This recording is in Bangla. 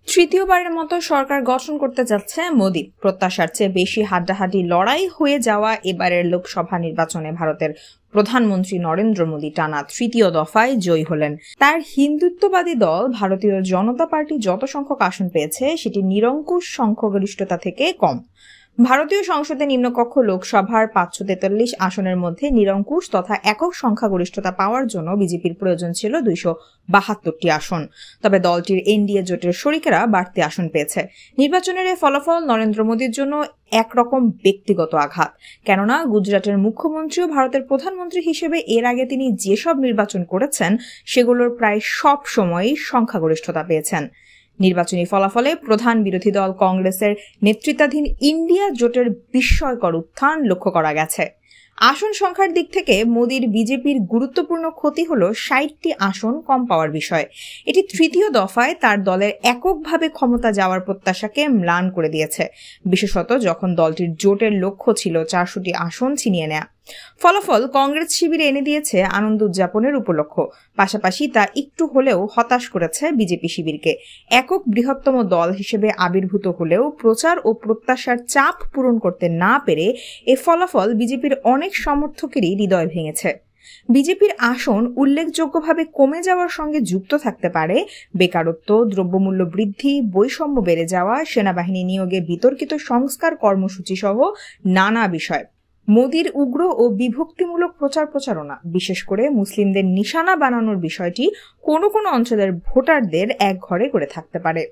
তৃতীয়বারের মতো সরকার গঠন করতে যাচ্ছে মোদি। প্রত্যাশার চেয়ে বেশি হাড্ডাহাড্ডি লড়াই হয়ে যাওয়া এবারের লোকসভা নির্বাচনে ভারতের প্রধানমন্ত্রী নরেন্দ্র মোদি টানা তৃতীয় দফায় জয়ী হলেন। তার হিন্দুত্ববাদী দল ভারতীয় জনতা পার্টি যত সংখ্যক আসন পেয়েছে সেটি নিরঙ্কুশ সংখ্যাগরিষ্ঠতা থেকে কম। ভারতীয় সংসদে নিম্নকক্ষ লোকসভার 543 আসনের মধ্যে নিরঙ্কুশ তথা একক সংখ্যাগরিষ্ঠতা পাওয়ার জন্য বিজেপির প্রয়োজন ছিল 272টি আসন। তবে দলটির এনডিএ জোটের শরিকেরা বাড়তি আসন পেয়েছে। নির্বাচনের এই ফলাফল নরেন্দ্র মোদীর জন্য একরকম ব্যক্তিগত আঘাত, কেননা গুজরাটের মুখ্যমন্ত্রী ও ভারতের প্রধানমন্ত্রী হিসেবে এর আগে তিনি যেসব নির্বাচন করেছেন সেগুলোর প্রায় সব সময়ই সংখ্যাগরিষ্ঠতা পেয়েছেন। নির্বাচনী ফলাফলে প্রধান বিরোধী দল কংগ্রেসের নেতৃত্বাধীন ইন্ডিয়া জোটের বিস্ময়কর উত্থান লক্ষ্য করা গেছে। আসন সংখ্যার দিক থেকে মোদির বিজেপির গুরুত্বপূর্ণ ক্ষতি হল 60টি আসন কম পাওয়ার বিষয়। এটি তৃতীয় দফায় তার দলের এককভাবে ক্ষমতা যাওয়ার প্রত্যাশাকে ম্লান করে দিয়েছে, বিশেষত যখন দলটির জোটের লক্ষ্য ছিল 400টি আসন ছিনিয়ে নেয়া। ফলাফল কংগ্রেস শিবিরে এনে দিয়েছে আনন্দ উদযাপনের উপলক্ষ, পাশাপাশি তা একটু হলেও হতাশ করেছে বিজেপি শিবিরকে। একক বৃহত্তম দল হিসেবে আবির্ভূত হলেও প্রচার ও প্রত্যাশার চাপ পূরণ করতে না পেরে এ ফলাফল বিজেপির অনেক সমর্থকেরই হৃদয় ভেঙেছে। বিজেপির আসন উল্লেখযোগ্যভাবে কমে যাওয়ার সঙ্গে যুক্ত থাকতে পারে বেকারত্ব, দ্রব্যমূল্য বৃদ্ধি, বৈষম্য বেড়ে যাওয়া, সেনাবাহিনী নিয়োগে বিতর্কিত সংস্কার কর্মসূচি সহ নানা বিষয়। মোদির উগ্র ও বিভক্তিমূলক প্রচারণা, বিশেষ করে মুসলিমদের নিশানা বানানোর বিষয়টি কোনো কোনো অঞ্চলের ভোটারদের একঘরে করে থাকতে পারে।